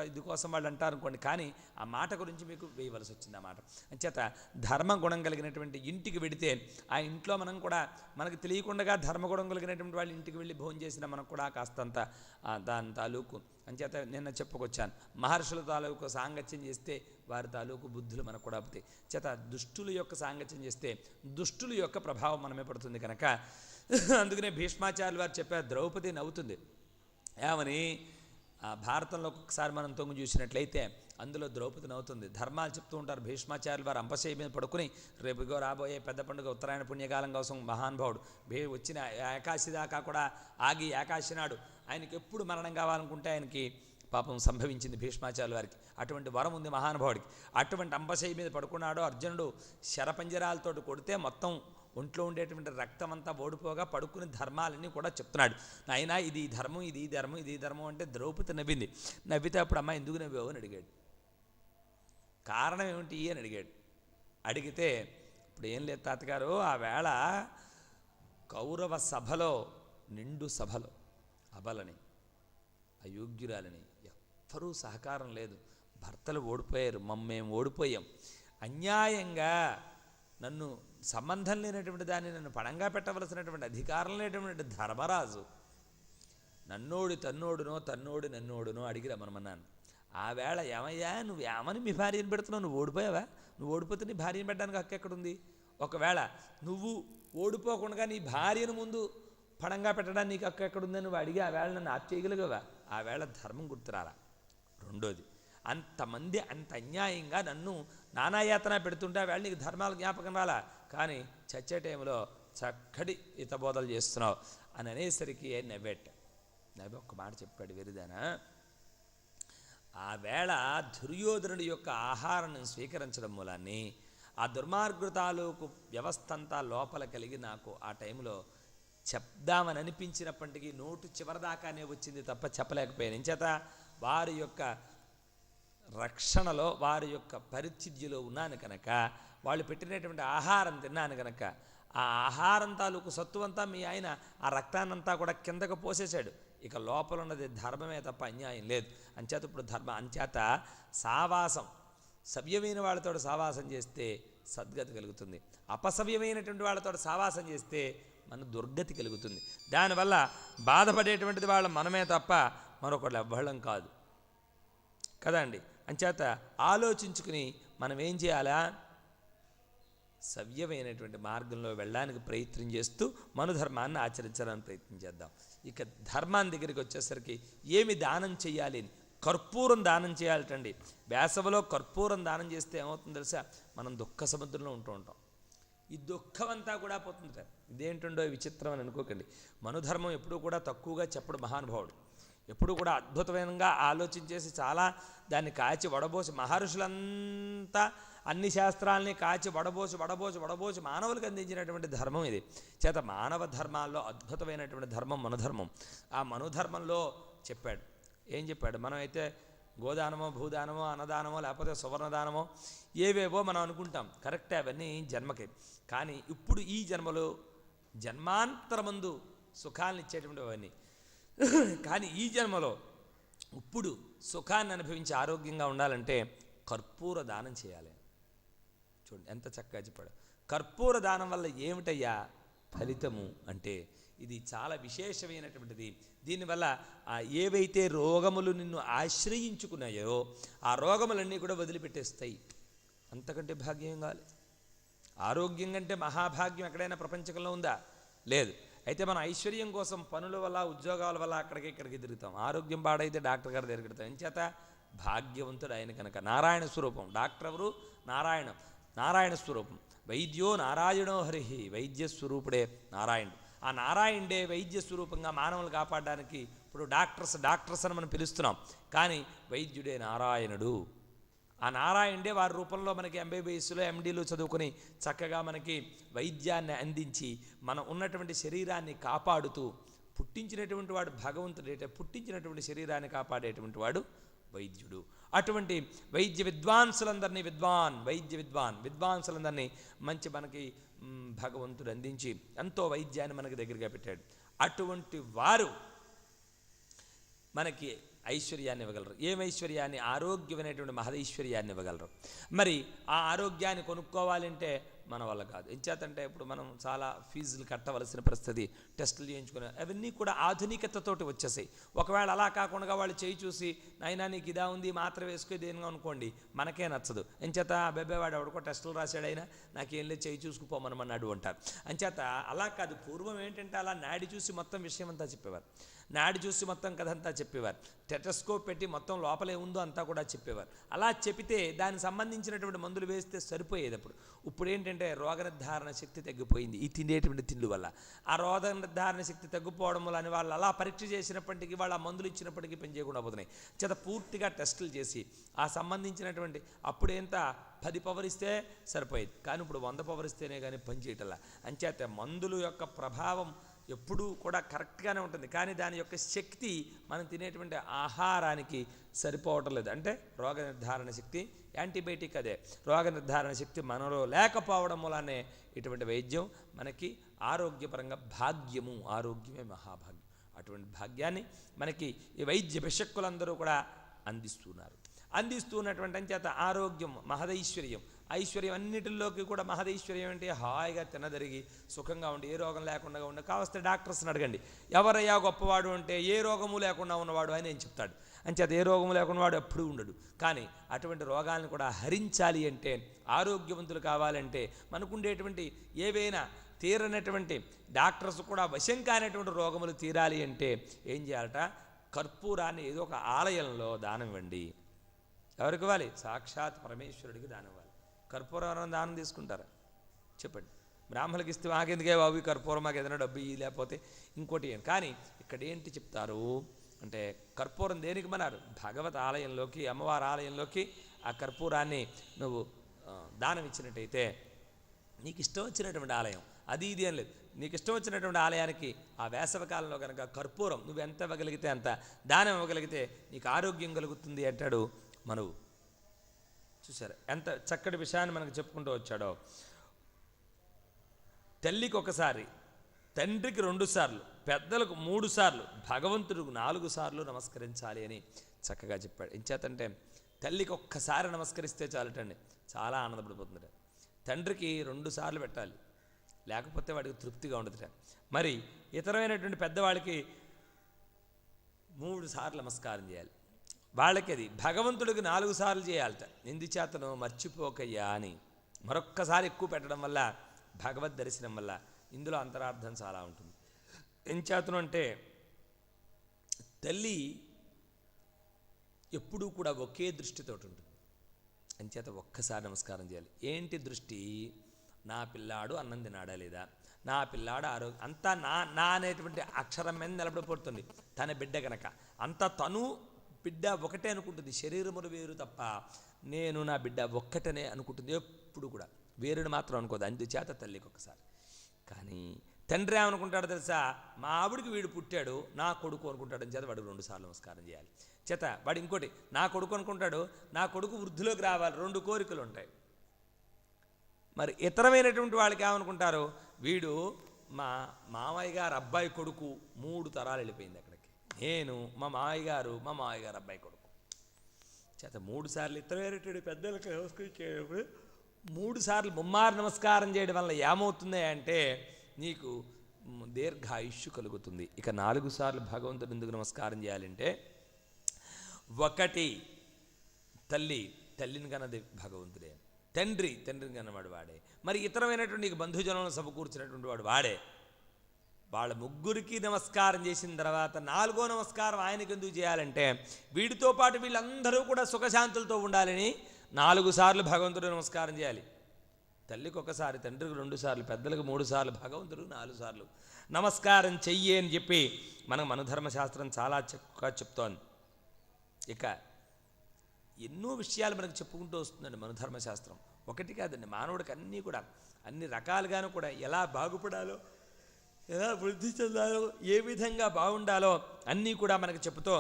ఇది కోసం వాళ్ళు అంటారు అనుకోండి, కానీ ఆ మాట గురించి మీకు వేయవలసి వచ్చింది ఆ మాట. అంచేత ధర్మ గుణం కలిగినటువంటి ఇంటికి వెడితే ఆ ఇంట్లో మనం కూడా మనకు తెలియకుండా ధర్మగుణం కలిగినటువంటి వాళ్ళ ఇంటికి వెళ్ళి భోజనం చేసినా మనకు కూడా కాస్తంత దాని తాలూకు. అంచేత నిన్న చెప్పుకొచ్చాను, మహర్షుల తాలూకు సాంగత్యం చేస్తే వారి తాలూకు బుద్ధులు మనకు కూడా అవుతాయి. చేత దుష్టుల యొక్క సాంగత్యం చేస్తే దుష్టుల యొక్క ప్రభావం మనమే పడుతుంది కనుక అందుకనే భీష్మాచార్యులు వారు చెప్పారు, ద్రౌపది నవ్వుతుంది ఏమని. భారతంలో ఒక్కొక్కసారి మనం తొంగి చూసినట్లయితే అందులో ద్రౌపది నవ్వుతుంది. ధర్మాలు చెప్తూ ఉంటారు భీష్మాచార్యులు వారు. అంపశయ్య మీద పడుకుని రేపుగో రాబోయే పెద్ద పండుగ ఉత్తరాయణ పుణ్యకాలం కోసం మహానుభావుడు వచ్చిన ఏకాశి దాకా కూడా ఆగి ఏకాశి నాడు ఆయనకి ఎప్పుడు మరణం కావాలనుకుంటే ఆయనకి పాపం సంభవించింది భీష్మాచార్యుల వారికి. అటువంటి వరం ఉంది మహానుభావుడికి. అటువంటి అంపశయ్య మీద పడుకున్నాడు. అర్జునుడు శరపంజరాలతో కొడితే మొత్తం ఒంట్లో ఉండేటువంటి రక్తం అంతా ఓడిపోగా పడుకుని ధర్మాలన్నీ కూడా చెప్తున్నాడు. అయినా ఇది ధర్మం, ఇది ధర్మం, ఇది ధర్మం అంటే ద్రౌపది నవ్వింది. నవ్వితే అప్పుడు అమ్మ ఎందుకు నవ్వావు అని అడిగాడు. కారణం ఏమిటి అని అడిగాడు. అడిగితే ఇప్పుడు ఏం లేదు తాతగారు, ఆ వేళ కౌరవ సభలో నిండు సభలో అబలని అయోగ్యురాలని ఎవ్వరూ సహకారం లేదు. భర్తలు ఓడిపోయారు, మేము ఓడిపోయాం. అన్యాయంగా నన్ను సంబంధం లేనటువంటి దాన్ని నన్ను పణంగా పెట్టవలసినటువంటి అధికారం లేనటువంటి ధర్మరాజు నన్నోడు తన్నోడునో తన్నోడు నన్నోడునో అడిగి రమ్మన్నాను. ఆ వేళ ఏమయ్యా నువ్వు ఏమని మీ భార్యను పెడుతున్నావు, నువ్వు ఓడిపోయావా, నువ్వు ఓడిపోతే నీ భార్యను పెట్టడానికి హక్కు ఎక్కడుంది? ఒకవేళ నువ్వు ఓడిపోకుండా నీ భార్యను ముందు పణంగా పెట్టడానికి నీకు హక్కు ఎక్కడుందని నువ్వు అడిగి ఆ వేళ నన్ను ఆప్ చేయగలిగావా? ఆ వేళ ధర్మం గుర్తురాలా. రెండోది, అంతమంది అంత అన్యాయంగా నన్ను నానాయాతన పెడుతుంటే ఆ వేళ నీకు ధర్మాలు జ్ఞాపకం రాలా. కానీ చచ్చే టైంలో చక్కటి హితబోధలు చేస్తున్నావు అని అనేసరికి నవ్వేట. నవ్వి ఒక్క మాట చెప్పాడు వెరిదానా, ఆ వేళ దుర్యోధనుడి యొక్క ఆహారాన్ని స్వీకరించడం మూలాన్ని ఆ దుర్మార్గుల తాలూకు వ్యవస్థ అంతా లోపల కలిగి నాకు ఆ టైంలో చెప్దామని అనిపించినప్పటికీ నోటు చివరిదాకానే వచ్చింది తప్ప చెప్పలేకపోయాను. ఎంచేత వారి యొక్క రక్షణలో, వారి యొక్క పరిస్థితిలో ఉన్నాను కనుక, వాళ్ళు పెట్టినటువంటి ఆహారం తిన్నాను కనుక, ఆ ఆహారం తాలూకు సత్తువంతా మీ ఆయన ఆ రక్తాన్నంతా కూడా కిందకు పోసేశాడు. ఇక లోపల ఉన్నది ధర్మమే తప్ప అన్యాయం లేదు. అంచేత ఇప్పుడు అంచేత సావాసం, సవ్యమైన వాళ్ళతో సావాసం చేస్తే సద్గతి కలుగుతుంది, అపసవ్యమైనటువంటి వాళ్ళతో సావాసం చేస్తే మన దుర్గతి కలుగుతుంది. దానివల్ల బాధపడేటువంటిది వాళ్ళ మనమే తప్ప మరొకళ్ళు ఎవ్వళ్ళం కాదు కదండి. అంచేత ఆలోచించుకుని మనం ఏం చేయాలా, సవ్యమైనటువంటి మార్గంలో వెళ్ళడానికి ప్రయత్నం చేస్తూ మనుధర్మాన్ని ఆచరించడానికి ప్రయత్నం చేద్దాం. ఇక ధర్మాన్ని దగ్గరికి వచ్చేసరికి ఏమి దానం చేయాలి, కర్పూరం దానం చేయాలటండి. వేసవిలో కర్పూరం దానం చేస్తే ఏమవుతుందో తెలుసా, మనం దుఃఖ సముద్రంలో ఉంటూ ఉంటాం. ఈ దుఃఖం అంతా కూడా పోతుందట. ఇదేంటుండో విచిత్రం అని అనుకోకండి. మనుధర్మం ఎప్పుడూ కూడా తక్కువగా చెప్పడు మహానుభావుడు. ఎప్పుడు కూడా అద్భుతమైనగా ఆలోచించేసి చాలా దాన్ని కాచి వడబోసి, మహర్షులంతా అన్ని శాస్త్రాలని కాచి వడబోసి మానవులకు అందించినటువంటి ధర్మం ఇది. చేత మానవ ధర్మాల్లో అద్భుతమైనటువంటి ధర్మం మనుధర్మం. ఆ మనుధర్మంలో చెప్పాడు. ఏం చెప్పాడు, మనమైతే గోదానమో, భూదానమో, అన్నదానమో, లేకపోతే సువర్ణదానమో ఏవేవో మనం అనుకుంటాం. కరెక్టే, అవన్నీ జన్మకే. కానీ ఇప్పుడు ఈ జన్మలో జన్మాంతరమందు సుఖాలను ఇచ్చేటువంటి అవన్నీ. కానీ ఈ జన్మలో ఇప్పుడు సుఖాన్ని అనుభవించి ఆరోగ్యంగా ఉండాలంటే కర్పూర దానం చేయాలి. చూడండి ఎంత చక్కగా చెప్పాడు. కర్పూర దానం వల్ల ఏమిటయ్యా ఫలితము అంటే, ఇది చాలా విశేషమైనటువంటిది. దీనివల్ల ఏవైతే రోగములు నిన్ను ఆశ్రయించుకున్నాయో ఆ రోగములన్నీ కూడా వదిలిపెట్టేస్తాయి. అంతకంటే భాగ్యం కావాలి. ఆరోగ్యం కంటే మహాభాగ్యం ఎక్కడైనా ప్రపంచంలో ఉందా? లేదు. అయితే మనం ఐశ్వర్యం కోసం పనుల వల్ల, ఉద్యోగాల వల్ల అక్కడికి ఇక్కడికి తిరుగుతాం. ఆరోగ్యం పాడైతే డాక్టర్ గారి దగ్గరికి వెళ్తాం. ఎంచేత భాగ్యవంతుడు ఆయన కనుక. నారాయణ స్వరూపం డాక్టర్ ఎవరు? నారాయణ స్వరూపం. వైద్యో నారాయణో హరిహి, వైద్య స్వరూపుడే నారాయణుడు. ఆ నారాయణుడే వైద్య స్వరూపంగా మానవులు కాపాడడానికి ఇప్పుడు డాక్టర్స్ అని మనం పిలుస్తున్నాం. కానీ వైద్యుడే నారాయణుడు. ఆ నారాయణుడే వారి రూపంలో మనకి ఎంబీబీఎస్లో, ఎండీలు చదువుకొని చక్కగా మనకి వైద్యాన్ని అందించి మనం ఉన్నటువంటి శరీరాన్ని కాపాడుతూ, పుట్టించినటువంటి వాడు భగవంతుడేట, పుట్టించినటువంటి శరీరాన్ని కాపాడేటువంటి వాడు వైద్యుడు. అటువంటి వైద్య విద్వాంసులందరినీ మంచి మనకి భగవంతుడు అందించి ఎంతో వైద్యాన్ని మనకి దగ్గరగా పెట్టాడు. అటువంటి వారు మనకి ఐశ్వర్యాన్ని ఇవ్వగలరు. ఏం ఐశ్వర్యాన్ని? ఆరోగ్యమైనటువంటి మహదైశ్వర్యాన్ని ఇవ్వగలరు. మరి ఆ ఆరోగ్యాన్ని కొనుక్కోవాలంటే మన వల్ల కాదు. ఎంచేతంటే ఇప్పుడు మనం చాలా ఫీజులు కట్టవలసిన పరిస్థితి, టెస్టులు చేయించుకునే అవన్నీ కూడా ఆధునికతతోటి వచ్చేసాయి. ఒకవేళ అలా కాకుండా వాళ్ళు చేయి చూసి, నాయనా నీకు ఇదా ఉంది, మాత్రం వేసుకుని దేనిగా అనుకోండి, మనకే నచ్చదు. ఎంచేత అబ్బాయివాడు ఎవడికో టెస్టులు రాశాడైనా నాకేం లేదు, చేయి చూసుకుపోమనమన్నాడు అంటారు. అంచేత అలా కాదు. పూర్వం ఏంటంటే అలా నాడి చూసి మొత్తం విషయం అంతా చెప్పేవారు. నాడి చూసి మొత్తం కథ అంతా చెప్పేవారు. టెటస్కోప్ పెట్టి మొత్తం లోపలే ఉందో అంతా కూడా చెప్పేవారు. అలా చెబితే దానికి సంబంధించినటువంటి మందులు వేస్తే సరిపోయేది. ఇప్పుడు ఏంటంటే రోగ నిర్ధారణ శక్తి తగ్గిపోయింది ఈ తినేటువంటి తిండి వల్ల. ఆ రోగ నిర్ధారణ శక్తి తగ్గిపోవడం వల్ల వాళ్ళు అలా పరీక్ష చేసినప్పటికీ, వాళ్ళు ఆ మందులు ఇచ్చినప్పటికీ పనిచేయకుండా పోతున్నాయి. చేత పూర్తిగా టెస్టులు చేసి ఆ సంబంధించినటువంటి అప్పుడేంత 10 పవర్ ఇస్తే సరిపోయేది. కానీ ఇప్పుడు 100 పవర్ ఇస్తేనే కానీ పనిచేయటంలా. అంచేత మందుల యొక్క ప్రభావం ఎప్పుడూ కూడా కరెక్ట్గానే ఉంటుంది. కానీ దాని యొక్క శక్తి మనం తినేటువంటి ఆహారానికి సరిపోవటం లేదు. అంటే రోగ నిర్ధారణ శక్తి, యాంటీబయాటిక్ అదే రోగ నిర్ధారణ శక్తి మనలో లేకపోవడం వల్లనే ఇటువంటి వైద్యం మనకి ఆరోగ్యపరంగా భాగ్యము. ఆరోగ్యమే మహాభాగ్యం. అటువంటి భాగ్యాన్ని మనకి ఈ వైద్య విషక్కులందరూ కూడా అందిస్తున్నటువంటి అంచేత ఆరోగ్యం మహదైశ్వర్యం. ఐశ్వర్యం అన్నిటిలోకి కూడా మహదైశ్వర్యం అంటే హాయిగా తినదరిగి సుఖంగా ఉండి ఏ రోగం లేకుండా ఉండి. కావస్తే డాక్టర్స్ని అడగండి, ఎవరయ్యా గొప్పవాడు అంటే ఏ రోగము లేకుండా ఉన్నవాడు అని నేను చెప్తాడు. అంచేత ఏ రోగము లేకుండా వాడు ఎప్పుడూ ఉండడు. కానీ అటువంటి రోగాలను కూడా హరించాలి అంటే, ఆరోగ్యవంతులు కావాలంటే, మనకుండేటువంటి ఏవైనా తీరనటువంటి డాక్టర్స్ కూడా వశం కానటువంటి రోగములు తీరాలి అంటే ఏం చేయాలట? కర్పూరాన్ని ఏదో ఒక ఆలయంలో దానం ఇవ్వండి. ఎవరికి ఇవ్వాలి? సాక్షాత్ పరమేశ్వరుడికి దానం ఇవ్వాలి. కర్పూరం దానం తీసుకుంటారా? చెప్పండి. బ్రాహ్మణులకి ఇస్తే మాకెందుకే బాబు కర్పూరం, మాకు ఏదైనా డబ్బు ఇయ్యి, లేకపోతే ఇంకోటి. కానీ ఇక్కడ ఏంటి చెప్తారు అంటే, కర్పూరం దేనికి మన్నారు? భగవత్ ఆలయంలోకి, అమ్మవారి ఆలయంలోకి ఆ కర్పూరాన్ని నువ్వు దానం ఇచ్చినట్టయితే నీకు ఇష్టం వచ్చినటువంటి ఆలయం అది ఇది అని లేదు, నీకు ఇష్టం వచ్చినటువంటి ఆలయానికి ఆ వేసవకాలంలో కనుక కర్పూరం నువ్వు ఎంత ఇవ్వగలిగితే అంత దానం ఇవ్వగలిగితే నీకు ఆరోగ్యం కలుగుతుంది అంటాడు మనువు. చూసారు ఎంత చక్కటి విషయాన్ని మనకు చెప్పుకుంటూ వచ్చాడో. తల్లికి ఒకసారి, తండ్రికి 2 సార్లు, పెద్దలకు 3 సార్లు, భగవంతుడికి 4 సార్లు నమస్కరించాలి అని చక్కగా చెప్పాడు. ఎంచేతంటే తల్లికి ఒక్కసారి నమస్కరిస్తే చాలటండి, చాలా ఆనందపడిపోతుంది. తండ్రికి 2 సార్లు పెట్టాలి, లేకపోతే వాడికి తృప్తిగా ఉండదుట. మరి ఇతరమైనటువంటి పెద్దవాళ్ళకి 3 సార్లు నమస్కారం చేయాలి. వాళ్ళకి అది భగవంతుడికి 4 సార్లు చేయాలట. ఎందుచేతను మర్చిపోకయ్యా అని మరొక్కసారి ఎక్కువ పెట్టడం వల్ల భగవద్ దర్శనం వల్ల ఇందులో అంతరార్థం చాలా ఉంటుంది. ఎంచేతను అంటే తల్లి ఎప్పుడూ కూడా ఒకే దృష్టితో ఉంటుంది. అంచేత ఒక్కసారి నమస్కారం చేయాలి. ఏంటి దృష్టి? నా పిల్లాడు అన్నం తినాడా లేదా, నా పిల్లాడు ఆరోగ్యం అంతా నా అనేటువంటి అక్షరం మీద నిలబడిపోతుంది. తన బిడ్డ కనుక అంతా తను బిడ్డ ఒకటే అనుకుంటుంది. శరీరములు వేరు తప్ప నేను నా బిడ్డ ఒక్కటనే అనుకుంటుంది. ఎప్పుడు కూడా వేరుని మాత్రం అనుకోదు. అందుచేత తల్లికి ఒకసారి. కానీ తండ్రి ఏమనుకుంటాడో తెలుసా? మా ఆవిడికి వీడు పుట్టాడు, నా కొడుకు అనుకుంటాడు. అని చేత వాడికి 2 సార్లు నమస్కారం చేయాలి. చేత వాడు ఇంకోటి నా కొడుకు అనుకుంటాడు, నా కొడుకు వృద్ధిలోకి రావాలి, 2 కోరికలు ఉంటాయి. మరి ఇతరమైనటువంటి వాళ్ళకి ఏమనుకుంటారు? వీడు మా మామయ్య గారు అబ్బాయి కొడుకు, 3 తరాలు వెళ్ళిపోయింది అక్కడికి. నేను మా మామయ్య గారు అబ్బాయి కొడుకు. చేత 3 సార్లు ఇతరమైనటువంటి పెద్దలకు నమస్కరించేటప్పుడు 3 సార్లు ముమ్మారు నమస్కారం చేయడం వల్ల ఏమవుతుంది అంటే నీకు దీర్ఘాయుష్యు కలుగుతుంది. ఇక 4 సార్లు భగవంతుడు ఎందుకు నమస్కారం చేయాలంటే, 1 తల్లిని కన్నది భగవంతుడే, తండ్రిని కన్నవాడు వాడే, మరి ఇతరమైనటువంటి నీకు బంధుజనులను సమకూర్చినటువంటి వాడు వాడే. వాళ్ళ ముగ్గురికి నమస్కారం చేసిన తర్వాత 4వ నమస్కారం ఆయనకి ఎందుకు చేయాలంటే వీడితో పాటు వీళ్ళందరూ కూడా సుఖశాంతులతో ఉండాలని 4 సార్లు భగవంతుడు నమస్కారం చేయాలి. తల్లికి 1 సారి, తండ్రికి 2 సార్లు, పెద్దలకు 3 సార్లు, భగవంతుడు 4 సార్లు నమస్కారం చెయ్యి అని చెప్పి మనం మనధర్మశాస్త్రం చాలా చక్కగా చెప్తోంది. ఇక ఎన్నో విషయాలు మనకు చెప్పుకుంటూ వస్తుందండి మనధర్మశాస్త్రం. ఒకటి కాదండి, మానవుడికి అన్నీ కూడా అన్ని రకాలుగాను కూడా ఎలా బాగుపడాలో, ఎలా వృద్ధి చెందాలో, ఏ విధంగా బాగుండాలో అన్నీ కూడా మనకు చెప్తూ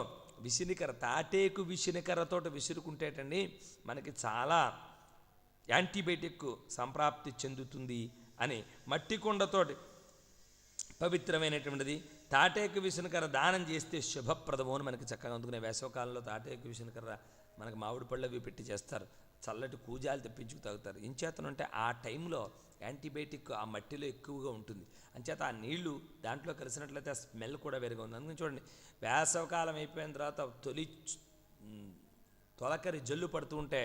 విసినికర, తాటేకు విసినికరతో విసురుకుంటేటండి మనకి చాలా యాంటీబయాటిక్ సంప్రాప్తి చెందుతుంది అని, మట్టి కొండతోటి పవిత్రమైనటువంటిది తాటేకు విసినికర దానం చేస్తే శుభప్రదము అని మనకి చక్కగా అందుకునే. వేసవకాలంలో తాటేకు విసినికర మనకు మామిడి పళ్ళు అవి పెట్టి చేస్తారు, చల్లటి కూజాలు తెప్పించుకు తాగుతారు. ఎంచేతనంటే ఆ టైంలో యాంటీబయాటిక్ ఆ మట్టిలో ఎక్కువగా ఉంటుంది. అంచేత ఆ నీళ్లు దాంట్లో కలిసినట్లయితే ఆ స్మెల్ కూడా వేరుగా ఉంది. అందుకని చూడండి, వేసవకాలం అయిపోయిన తర్వాత తొలకరి జల్లు పడుతూ ఉంటే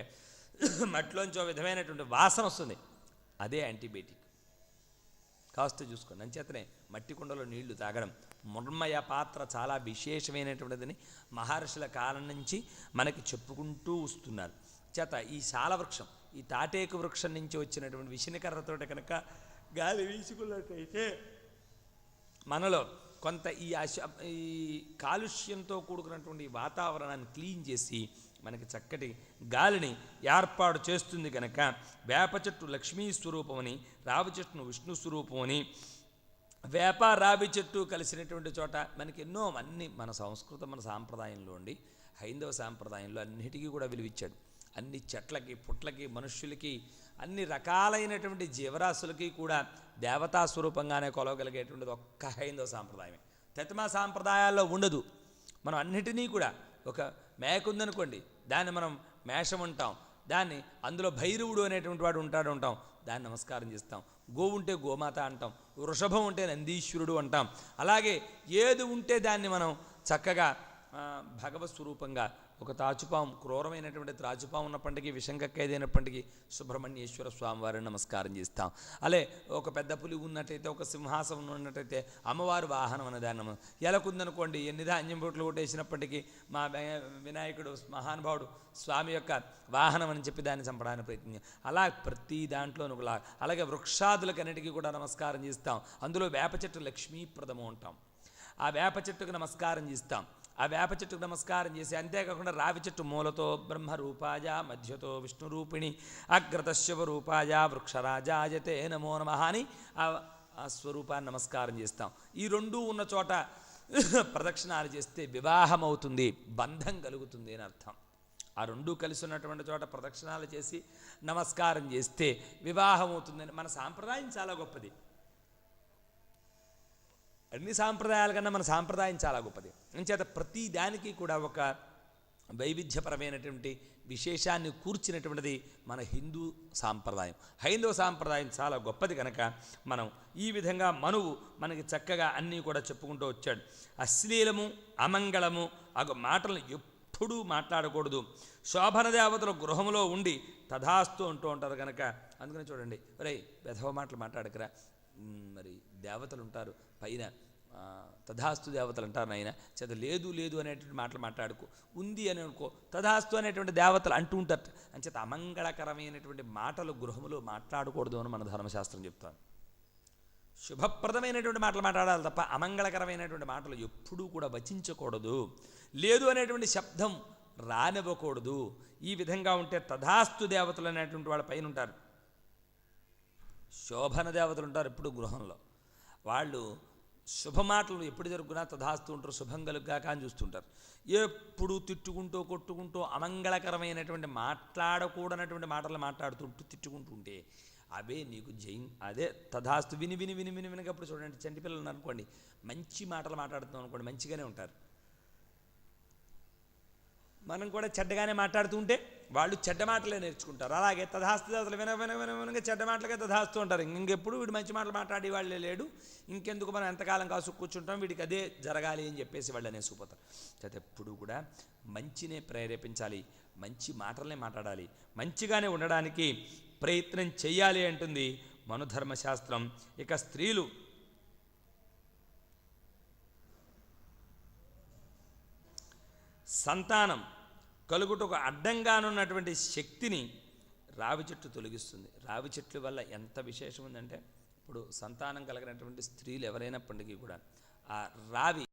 మట్టిలోంచి విధమైనటువంటి వాసన వస్తుంది, అదే యాంటీబయాటిక్. కాస్త చూసుకోండి. అంచేతనే మట్టి కుండలో నీళ్లు తాగడం, మృణ్మయ పాత్ర చాలా విశేషమైనటువంటిదని మహర్షుల కాలం నుంచి మనకి చెప్పుకుంటూ వస్తున్నారు. చేత ఈ శాలవృక్షం, ఈ తాటేకు వృక్షం నుంచి వచ్చినటువంటి విషనికర్రతో కనుక గాలి వీసుకున్నట్టయితే మనలో కొంత ఈ కాలుష్యంతో కూడుకున్నటువంటి వాతావరణాన్ని క్లీన్ చేసి మనకి చక్కటి గాలిని ఏర్పాటు చేస్తుంది. కనుక వేప చెట్టు లక్ష్మీ స్వరూపమని, రావి చెట్టును విష్ణు స్వరూపమని, వేప రావి చెట్టు కలిసినటువంటి చోట మనకి ఎన్నో అన్ని మన సంస్కృతం మన సాంప్రదాయంలో ఉండి హైందవ సాంప్రదాయంలో అన్నిటికీ కూడా విలువిచ్చాడు. అన్ని చెట్లకి, పుట్లకి, మనుష్యులకి, అన్ని రకాలైనటువంటి జీవరాశులకి కూడా దేవతా స్వరూపంగానే కొలవగలిగేటువంటిది ఒక్క హైందవ సాంప్రదాయమే. తతిమా సాంప్రదాయాల్లో ఉండదు. మనం అన్నిటినీ కూడా, ఒక మేక ఉందనుకోండి, దాన్ని మనం మేషం అంటాం, దాన్ని అందులో భైరవుడు అనేటువంటి వాడు ఉంటాం, దాన్ని నమస్కారం చేస్తాం. గోవు ఉంటే గోమాత అంటాం, వృషభం ఉంటే నందీశ్వరుడు అంటాం. అలాగే ఏది ఉంటే దాన్ని మనం చక్కగా భగవత్ స్వరూపంగా, ఒక తాచుపాము, క్రూరమైనటువంటి త్రాచుపాము ఉన్నప్పటికీ, విషంకక్కైదైనప్పటికీ సుబ్రహ్మణ్యేశ్వర స్వామి వారిని నమస్కారం చేస్తాం. అలే ఒక పెద్ద పులి ఉన్నట్టయితే, ఒక సింహాసనం ఉన్నట్టయితే అమ్మవారి వాహనం అనేదాన్ని, ఎలకుందనుకోండి ఎన్ని ధాన్యం బొట్లు కొట్టేసినప్పటికీ మా వినాయకుడు మహానుభావుడు స్వామి యొక్క వాహనం అని చెప్పి దాన్ని చంపడానికి ప్రయత్నం. అలా ప్రతి దాంట్లోనూ అలాగే వృక్షాదులకన్నిటికీ కూడా నమస్కారం చేస్తాం. అందులో వేప చెట్టు లక్ష్మీప్రదము అంటాం. ఆ వేప చెట్టుకు నమస్కారం చేస్తాం. ఆ వేప చెట్టుకు నమస్కారం చేసి, అంతేకాకుండా రావి చెట్టు మూలతో బ్రహ్మరూపాయ, మధ్యతో విష్ణురూపిణి, అగ్రత శివరూపాయ, వృక్షరాజాయతే నమో నమః అని ఆ స్వరూపాన్ని నమస్కారం చేస్తాం. ఈ రెండూ ఉన్న చోట ప్రదక్షిణాలు చేస్తే వివాహం అవుతుంది, బంధం కలుగుతుంది అని అర్థం. ఆ రెండూ కలిసి ఉన్నటువంటి చోట ప్రదక్షిణాలు చేసి నమస్కారం చేస్తే వివాహం అవుతుందని మన సాంప్రదాయం చాలా గొప్పది. అన్ని సాంప్రదాయాల కన్నా మన సాంప్రదాయం చాలా గొప్పది. అంచేత ప్రతి దానికి కూడా ఒక వైవిధ్యపరమైనటువంటి విశేషాన్ని కూర్చినటువంటిది మన హిందూ సాంప్రదాయం. హైందవ సాంప్రదాయం చాలా గొప్పది కనుక మనం ఈ విధంగా మనువు మనకి చక్కగా అన్నీ కూడా చెప్పుకుంటూ వచ్చాడు. అశ్లీలము, అమంగళము అగు మాటలను ఎప్పుడూ మాట్లాడకూడదు. శోభన దేవతల గృహంలో ఉండి తథాస్తు అంటూ ఉంటారు కనుక అందుకని చూడండి, ఒరే వెధవ మాటలు మాట్లాడకరా, మరి దేవతలు ఉంటారు పైన, తథాస్తు దేవతలు అంటారు నాయన, చేత లేదు లేదు అనేటువంటి మాటలు మాట్లాడుకో, ఉంది అని అనుకో, తథాస్తు అనేటువంటి దేవతలు అంటూ ఉంటారు. అంచేత అమంగళకరమైనటువంటి మాటలు గృహములో మాట్లాడకూడదు అని మన ధర్మశాస్త్రం చెప్తాను. శుభప్రదమైనటువంటి మాటలు మాట్లాడాలి తప్ప అమంగళకరమైనటువంటి మాటలు ఎప్పుడూ కూడా వచించకూడదు. లేదు అనేటువంటి శబ్దం రానివ్వకూడదు. ఈ విధంగా ఉంటే తథాస్తు దేవతలు అనేటువంటి వాళ్ళ పైన ఉంటారు. శోభన దేవతలు ఉంటారు ఎప్పుడు గృహంలో. వాళ్ళు శుభమాటలు ఎప్పుడు జరుగునా తథాస్తూ ఉంటారు, శుభం కలుగ్గాక అని చూస్తుంటారు. ఎప్పుడు తిట్టుకుంటూ కొట్టుకుంటూ అమంగళకరమైనటువంటి మాట్లాడకూడనటువంటి మాటలు మాట్లాడుతుంటూ తిట్టుకుంటూ ఉంటే అవే నీకు అదే తథాస్తు విని విని విని విని వినకప్పుడు చూడండి, చంటి పిల్లలు అనుకోండి, మంచి మాటలు మాట్లాడుతున్నాం అనుకోండి, మంచిగానే ఉంటారు. మనం కూడా చెడ్డగానే మాట్లాడుతూ ఉంటే వాళ్ళు చెడ్డ మాటలే నేర్చుకుంటారు. అలాగే తథాస్తు దేవతలు వినగా చెడ్డ మాటలుగా తథాస్తూ ఉంటారు. ఇంకెప్పుడు వీడు మంచి మాటలు మాట్లాడే వాళ్ళే లేడు, ఇంకెందుకు మనం ఎంతకాలం కాసు కూర్చుంటాం, వీడికి అదే జరగాలి అని చెప్పేసి వాళ్ళు అనేసిపోతారు. అయితే ఎప్పుడు కూడా మంచినే ప్రేరేపించాలి, మంచి మాటలనే మాట్లాడాలి, మంచిగానే ఉండడానికి ప్రయత్నం చెయ్యాలి అంటుంది మనుధర్మశాస్త్రం. ఇక స్త్రీలు సంతానం కలుగుటకు అడ్డంగానున్నటువంటి శక్తిని రావి చెట్టు తొలగిస్తుంది. రావి చెట్ల వల్ల ఎంత విశేషం ఉందంటే, ఇప్పుడు సంతానం కలిగినటువంటి స్త్రీలు ఎవరైనప్పటికీ కూడా ఆ రావి